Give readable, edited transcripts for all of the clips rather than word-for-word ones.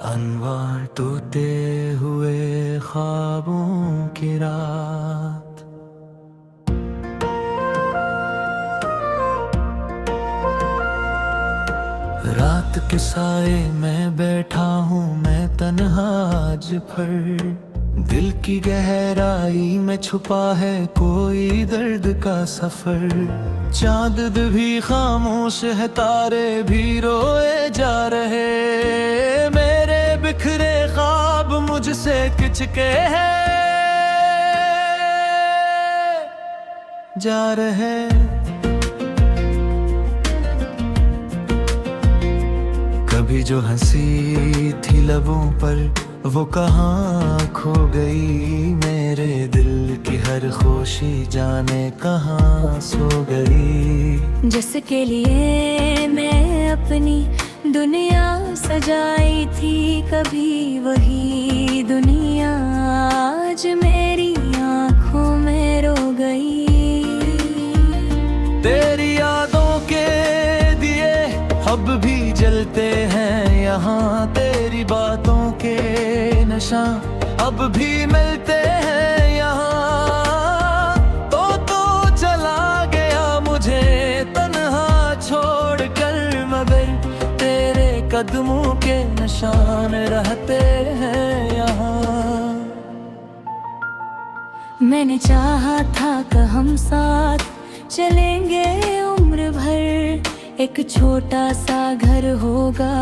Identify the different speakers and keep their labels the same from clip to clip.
Speaker 1: अनवार टूटे हुए ख्वाबों की रात। रात के साए में बैठा हूँ मैं तन्हा आज भर। दिल की गहराई में छुपा है कोई दर्द का सफर। चांद भी खामोश है, तारे भी रोए जा रहे। मेरे बिखरे ख्वाब मुझसे किचके हैं जा रहे। कभी जो हंसी थी लबों पर वो कहाँ खो गई। मेरे दिल की हर खुशी जाने कहाँ सो गई।
Speaker 2: जिसके लिए मैं अपनी दुनिया सजाई थी, कभी वही दुनिया आज मेरी आँखों में रो गई।
Speaker 1: तेरी यादों के दिए अब भी जलते हैं यहाँ। तेरी बातों के नशा अब भी मिलते हैं यहाँ। तो चला गया मुझे तन्हा छोड़ कर, मगर तेरे कदमों के निशान रहते हैं यहाँ।
Speaker 2: मैंने चाहा था कि हम साथ चलेंगे उम्र भर। एक छोटा सा घर होगा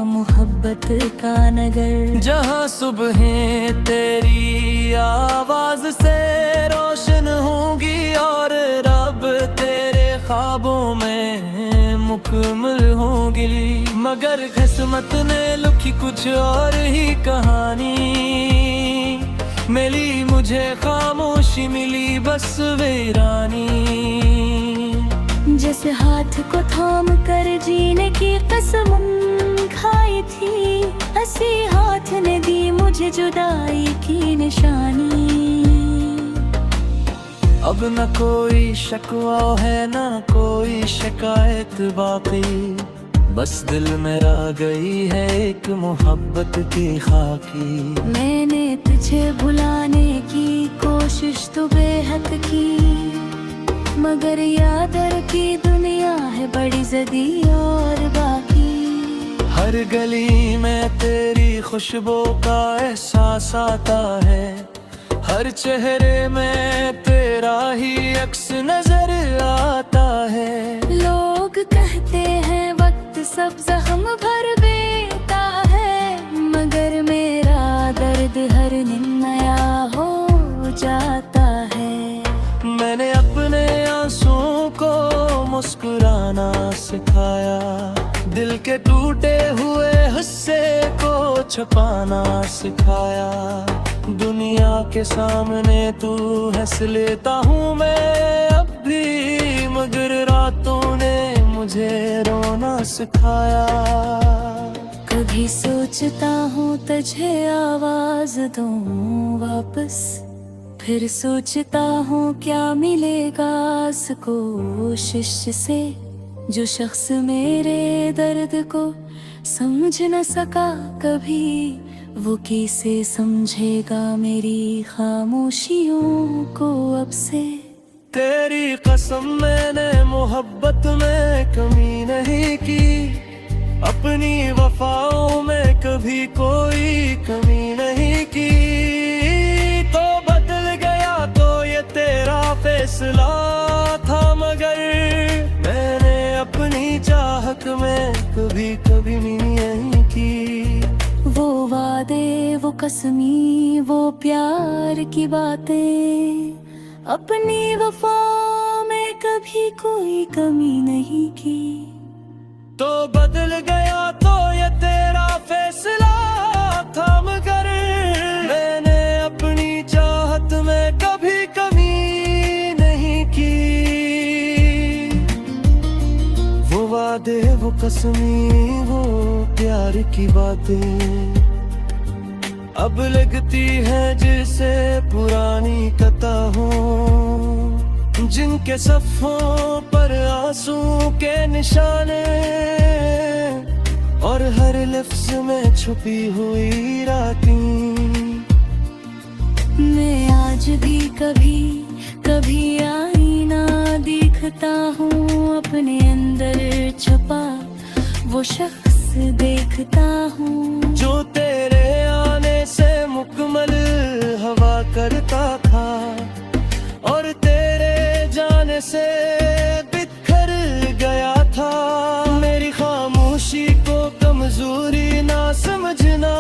Speaker 2: मोहब्बत का नगर,
Speaker 1: जहाँ सुबहें तेरी आवाज से रोशन होंगी और रब तेरे ख्वाबों में मुकम्मल होंगी। मगर किस्मत ने लिखी कुछ और ही कहानी। मिली मुझे खामोशी, मिली बस वीरानी।
Speaker 2: जिस हाथ को थाम कर जीने की कसम खाई थी, हंसी हाथ ने दी मुझे जुदाई की निशानी।
Speaker 1: अब न कोई शकवा है न कोई शिकायत बाकी। बस दिल में रह गई है एक मोहब्बत की खाकी।
Speaker 2: मैंने तुझे भुलाने की कोशिश तो बेहद की, मगर यादर की दुनिया है बड़ी जदी और बाकी।
Speaker 1: हर गली में तेरी खुशबू का एहसास आता है। हर चेहरे में तेरा ही अक्स नजर आता है।
Speaker 2: लोग कहते हैं वक्त सब जख्म भर देता है, मगर मेरा दर्द हर दिन नया हो जाता है।
Speaker 1: मैंने अपने आंसुओं को मुस्कुराना सिखाया, दिल के टूटे हुए हिस्से को छुपाना सिखाया। दुनिया के सामने तू हंस लेता हूँ मैं अब भी, मगर रातों ने मुझे रोना सिखाया।
Speaker 2: कभी सोचता हूँ तुझे आवाज दूँ वापस, फिर सोचता हूँ क्या मिलेगा इस कोशिश से। जो शख्स मेरे दर्द को समझ न सका कभी, वो कैसे समझेगा मेरी खामोशियों को अब से।
Speaker 1: तेरी कसम मैंने मोहब्बत में कमी नहीं की, अपनी वफाओं में कभी कोई कमी नहीं की। तो बदल गया तो ये तेरा फैसला था, मगर मैंने अपनी चाहत में कभी कभी नहीं की।
Speaker 2: वो वादे, वो कसमी, वो प्यार की बातें, अपनी वफा में कभी कोई कमी नहीं की।
Speaker 1: तो बदल गया तो ये तेरा फैसला था, मगर मैंने अपनी चाहत में कभी कमी नहीं की। वो वादे, वो कसमी, वो प्यार की बातें अब लगती है जैसे पुरानी कथा हो, जिनके सफ़ों पर आंसू के निशाने और हर लफ्ज में छुपी हुई रातें।
Speaker 2: मैं आज भी कभी कभी आईना देखता हूँ, अपने अंदर छुपा वो शख्स देखता हूँ
Speaker 1: जो तेरे आने से मुकम्मल हवा करता था और तेरे जाने से बिखर गया था। मेरी खामोशी को कमजोरी ना समझना,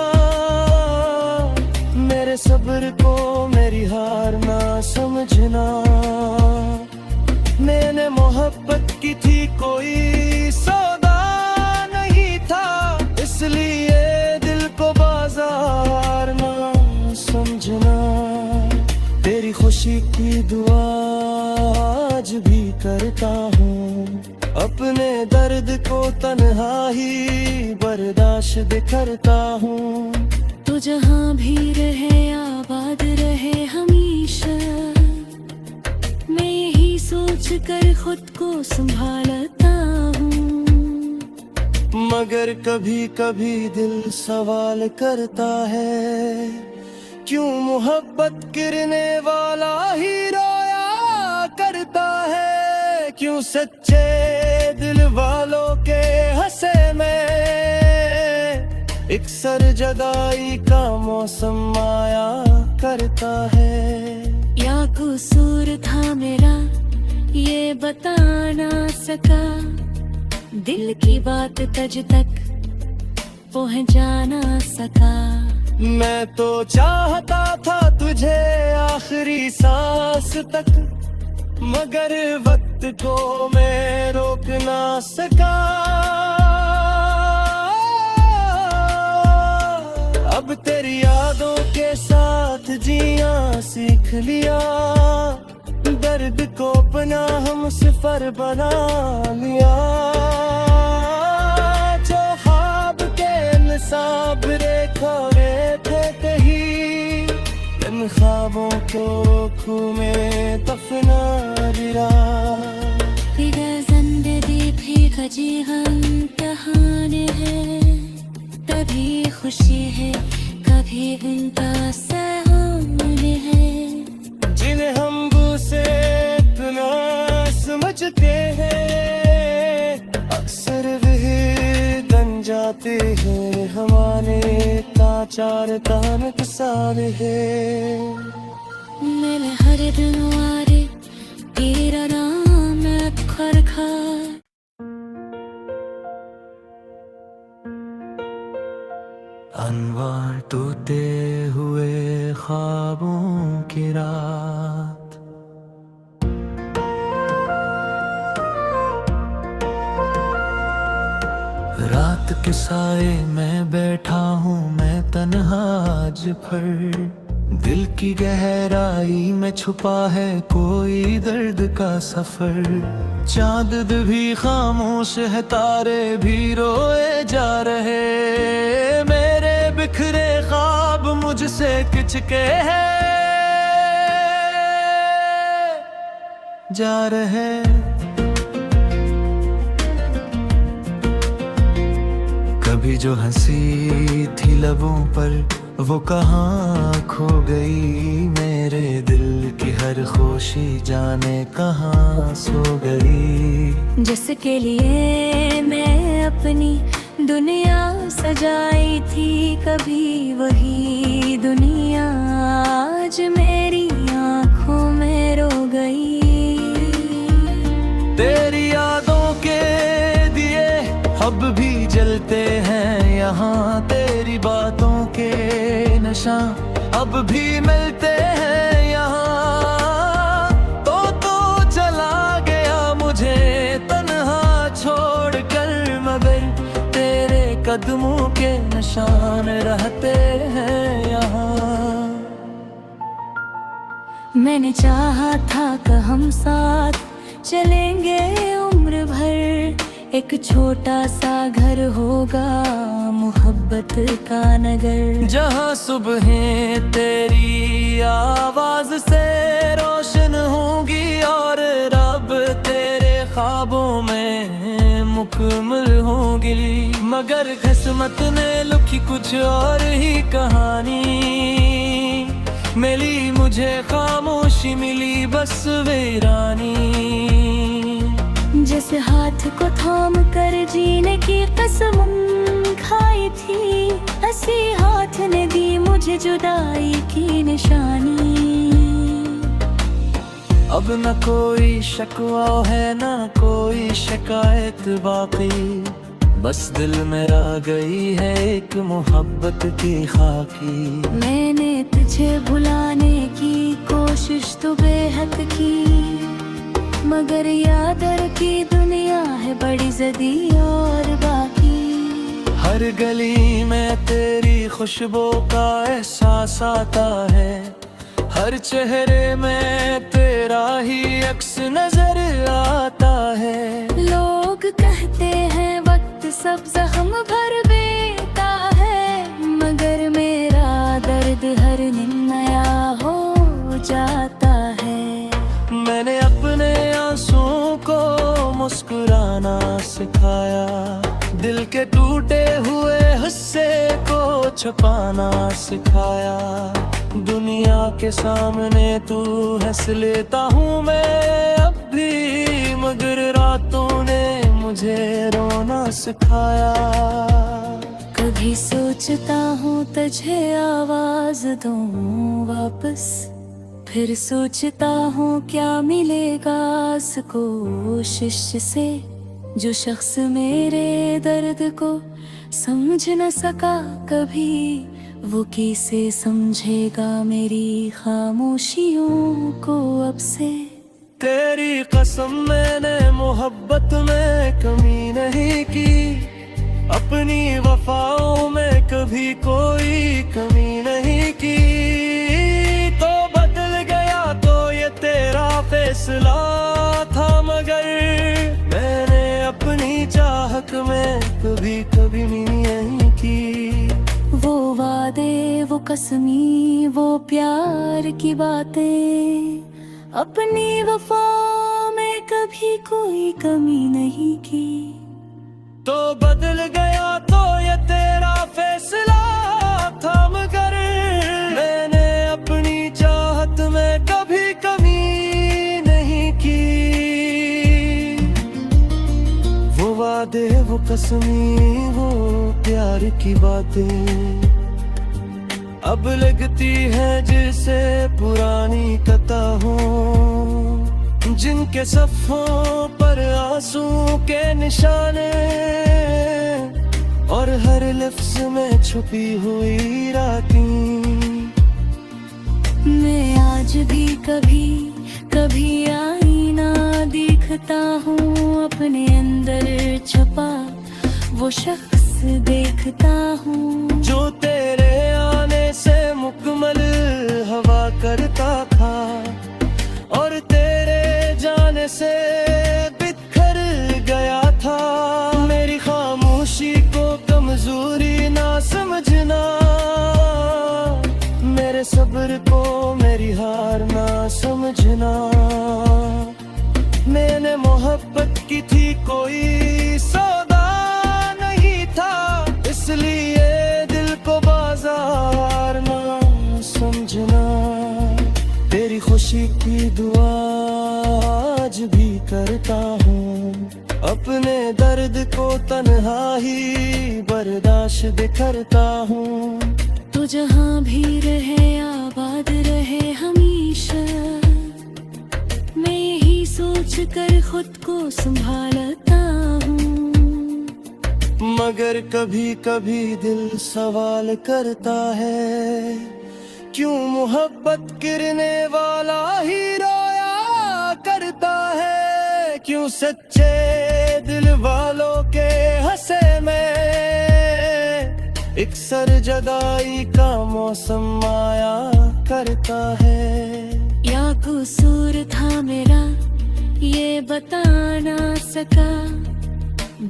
Speaker 1: मेरे सब्र को मेरी हार ना समझना। मैंने मोहब्बत की थी कोई सौदा नहीं था, इसलिए दिल को बाजार ना समझना। तेरी खुशी की दुआ आज भी करता हूँ, अपने दर्द को तन्हा ही बर्दाश्त करता हूँ।
Speaker 2: तो जहाँ भी रहे आबाद रहे हमेशा, मैं यही सोच कर खुद को संभालता हूँ।
Speaker 1: मगर कभी कभी दिल सवाल करता है, क्यों मोहब्बत गिरने वाला ही रोया करता है। क्यों सच्चे दिल वालों के हंसे में एक सरजदाई का मौसम आया करता है।
Speaker 2: या कसूर था मेरा ये बता ना सका, दिल की बात तज तक पहुंचा ना सका।
Speaker 1: मैं तो चाहता था तुझे आखिरी सांस तक, मगर वक्त को मैं रोक ना सका। अब तेरी यादों के साथ जीना सीख लिया, दर्द को अपना हम सिफर बना लिया। जो ख्वाब के निसाब रेखावे थे कहीं, इन ख्वाबों को खू में दफना लिया।
Speaker 2: फिर जिंदगी भी खजी हम कहान है, कभी खुशी है कभी उनका सहन है।
Speaker 1: जिन्हें हम से इतना समझते हैं, अक्सर वही बन जाते हैं हमारे लाचार तान किसाने हैं।
Speaker 2: मेरे हर दिन वारे तेरा नाम अखर खा।
Speaker 1: अनवार टूटे हुए ख्वाबों की रात, रात के साए में बैठा हूँ मैं तन्हा आज भर। दिल की गहराई में छुपा है कोई दर्द का सफर। चांद भी खामोश है, तारे भी रोए जा रहे, मेरे बिखरे ख्वाब मुझसे किचके हैं जा रहे। कभी जो हंसी थी लबों पर वो कहाँ खो गई, मेरे दिल की हर खुशी जाने कहाँ सो गई।
Speaker 2: जिसके लिए मैं अपनी दुनिया सजाई थी, कभी वही दुनिया आज मेरी आँखों में रो गई।
Speaker 1: तेरी यादों के दिए अब भी जलते हैं यहाँ, तेरी बातों के नशा अब भी मिलते हैं यहाँ। तो चला गया मुझे तन्हा छोड़कर, मगर तेरे कदमों के निशान रहते हैं यहाँ।
Speaker 2: मैंने चाहा था कि हम साथ चलेंगे उम्र भर, एक छोटा सा घर होगा मोहब्बत का नगर,
Speaker 1: जहाँ सुबहें तेरी आवाज से रोशन होंगी और रब तेरे ख्वाबों में मुकम्मल होंगी। मगर किस्मत ने लिखी कुछ और ही कहानी, मिली मुझे खामोशी, मिली बस वीरानी।
Speaker 2: जिस हाथ को थाम कर जीने की कसम खाई थी, हंसी हाथ ने दी मुझे जुदाई की निशानी।
Speaker 1: अब न कोई शिकवा है न कोई शिकायत बाकी, बस दिल में रह गई है एक मोहब्बत की खाकी।
Speaker 2: मैंने तुझे भुलाने की कोशिश तो बेहद की, मगर यादर की दुनिया है बड़ी जदी और बाकी।
Speaker 1: हर गली में तेरी खुशबू का एहसास आता है, हर चेहरे में तेरा ही अक्स नजर आता है।
Speaker 2: लोग कहते हैं वक्त सब जख्म भर देता है, मगर मेरा दर्द हर दिन नया हो जाता है।
Speaker 1: मैंने अपने आंसुओं को मुस्कुराना सिखाया, दिल के टूटे हुए हिस्से को छुपाना सिखाया। दुनिया के सामने तू हंस लेता हूँ मैं अब भी, मगर रातों ने मुझे रोना सिखाया।
Speaker 2: कभी सोचता हूँ तुझे आवाज दूँ वापस, फिर सोचता हूँ क्या मिलेगा इस कोशिश से। जो शख्स मेरे दर्द को समझ न सका कभी, वो कैसे समझेगा मेरी खामोशियों को अब से।
Speaker 1: तेरी कसम मैंने मोहब्बत में कमी नहीं की, अपनी वफाओं में कभी कोई कमी नहीं की। तो बदल गया तो ये तेरा फैसला था, मगर मैंने अपनी चाहत में कभी कभी नहीं की।
Speaker 2: वो वादे, वो कसमी, वो प्यार की बातें, अपनी वफा में कभी कोई कमी नहीं की।
Speaker 1: तो बदल गया तो ये तेरा फैसला था, मगर मैंने अपनी चाहत में कभी कमी नहीं की। वो वादे, वो कसमी, वो प्यार की बातें अब लगती है जैसे पुरानी किताबों, जिनके सफ़ों पर आंसू के निशाने और हर लफ्ज़ में छुपी हुई रातें।
Speaker 2: मैं आज भी कभी कभी आईना देखता हूँ, अपने अंदर छुपा वो शख्स देखता हूँ,
Speaker 1: जो तेरे आने से मुकम्मल हवा करता था और तेरे जाने से बिखर गया था। मेरी खामोशी को कमजोरी ना समझना, मेरे सब्र को मेरी हार ना समझना। मैंने मोहब्बत की थी, कोई सौदा नहीं था, इसलिए दिल को बाजार ना समझना। तेरी खुशी की दुआ आज भी करता हूँ, अपने दर्द को तन्हा ही बर्दाश्त करता हूँ।
Speaker 2: तो जहाँ भी रहे आबाद रहे हमेशा, मैं यही सोच कर खुद को संभालता हूँ।
Speaker 1: मगर कभी कभी दिल सवाल करता है, क्यों मोहब्बत गिरने वाला ही रोया करता है। क्यों सच्चे दिल वालों के हंसे में एक सरजदाई का मौसम आया करता है।
Speaker 2: या कसूर था मेरा ये बता ना सका,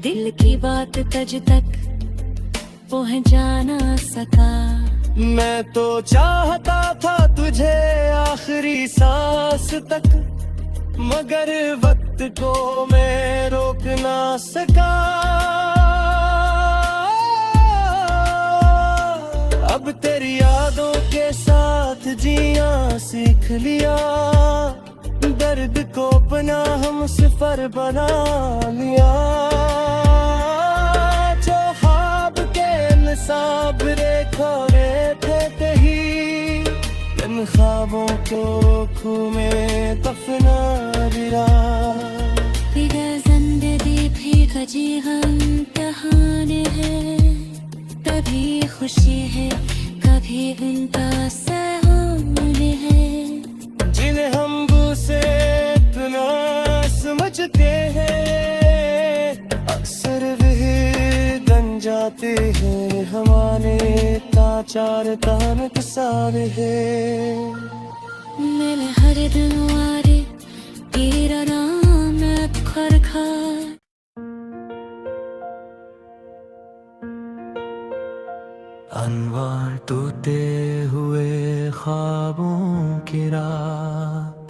Speaker 2: दिल की बात तुझ तक पहुंचा ना सका।
Speaker 1: मैं तो चाहता था तुझे आखिरी सांस तक, मगर वक्त को मैं रोक ना सका। लिया, दर्द को अपना हम सिफर बना लिया। जो ख्वाब के निसाब रेखा में थे कहीं, इन ख्वाबों को खू में दफना दिया।
Speaker 2: जिंदगी भी गजीहन कहान है, कभी खुशी है कभी इनका सहन है।
Speaker 1: जिन्हें हम से इतना समझते हैं, अक्सर वही बन जाते हैं हमारे ताचार तान किसारे हैं।
Speaker 2: मैंने हर दिन वारे तेरा नाम अखर खा।
Speaker 1: अनवार टूटे हुए ख्वाबों की रात,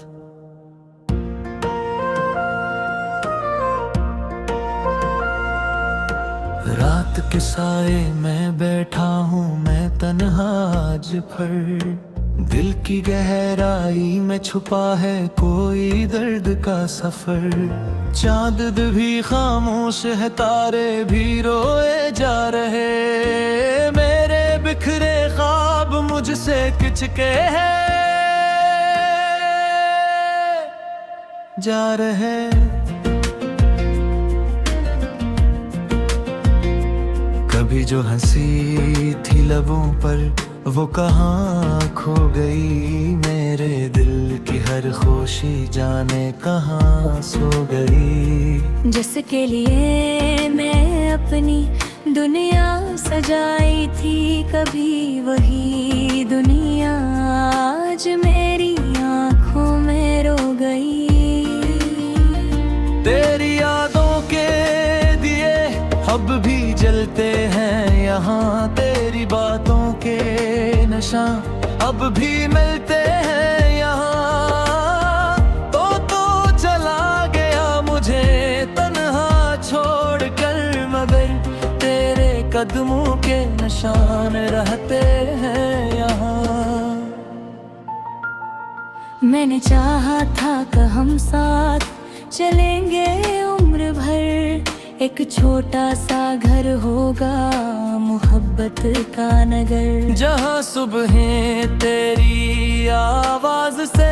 Speaker 1: रात के साए में बैठा हूँ मैं तन्हा आज भर। दिल की गहराई में छुपा है कोई दर्द का सफर। चांद भी खामोश है, तारे भी रोए जा रहे, मेरे बिखरे ख्वाब मुझसे किचके हैं जा रहे। कभी जो हंसी थी लबों पर वो कहाँ खो गई, मेरे दिल की हर खुशी जाने कहाँ सो गई।
Speaker 2: जिसके लिए मैं अपनी दुनिया सजाई थी, कभी वही दुनिया आज मेरी आँखों में रो गई।
Speaker 1: तेरी यादों के दिए अब भी जलते हैं यहाँ, तेरी बातों के नशा अब भी मिलते हैं यहाँ। तो चला गया मुझे तन्हा छोड़कर, मगर तेरे कदमों के निशान रहते हैं यहाँ।
Speaker 2: मैंने चाहा था कि हम साथ चलेंगे उम्र भर, एक छोटा सा घर होगा मोहब्बत का नगर,
Speaker 1: जहाँ सुबहें तेरी आवाज से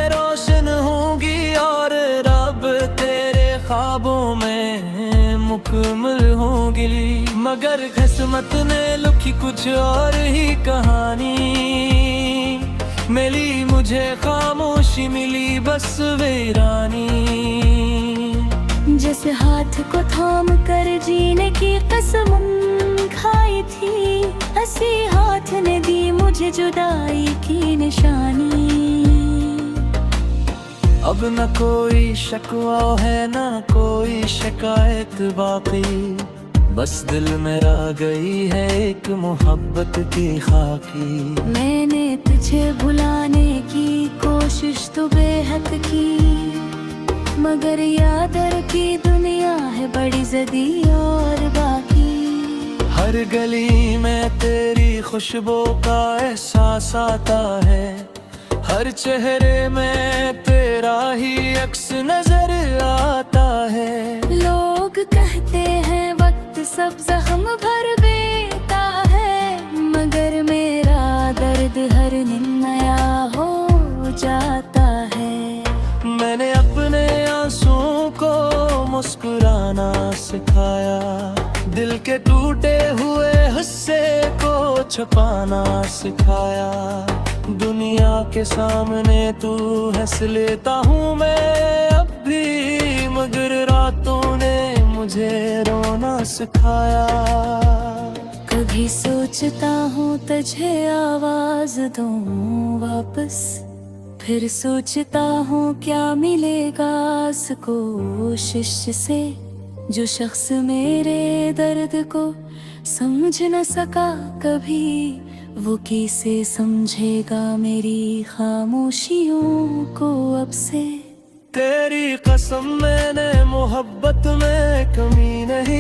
Speaker 1: रोशन होंगी और रब तेरे ख्वाबों में मुकम्मल होंगी। मगर किस्मत ने लिखी कुछ और ही कहानी, मिली मुझे खामोशी मिली बस वीरानी।
Speaker 2: जिस हाथ को थाम कर जीने की कसम खाई थी, हंसी हाथ ने दी मुझे जुदाई की निशानी।
Speaker 1: अब न कोई शकवा है न कोई शिकायत बाकी, बस दिल में रह गई है एक मोहब्बत की खाकी।
Speaker 2: मैंने तुझे भुलाने की कोशिश तो बेहद की, मगर यादर की दुनिया है बड़ी जदी और बाकी।
Speaker 1: हर गली में तेरी खुशबू का एहसास आता है, हर चेहरे में तेरा ही अक्स नजर आता है।
Speaker 2: लोग कहते हैं वक्त सब जख्म भर देता है, मगर मेरा दर्द हर दिन नया हो जाता है।
Speaker 1: मैंने अपने आंसुओं को मुस्कुराना सिखाया, दिल के टूटे हुए हिस्से को छुपाना सिखाया। दुनिया के सामने तू हंस लेता हूँ मैं अब भी, मगर रातों ने मुझे रोना सिखाया।
Speaker 2: कभी सोचता हूँ तुझे आवाज दूँ वापस, फिर सोचता हूँ क्या मिलेगा इस कोशिश से। जो शख्स मेरे दर्द को समझ न सका कभी, वो कैसे समझेगा मेरी खामोशियों को अब से।
Speaker 1: तेरी कसम मैंने मोहब्बत में कमी नहीं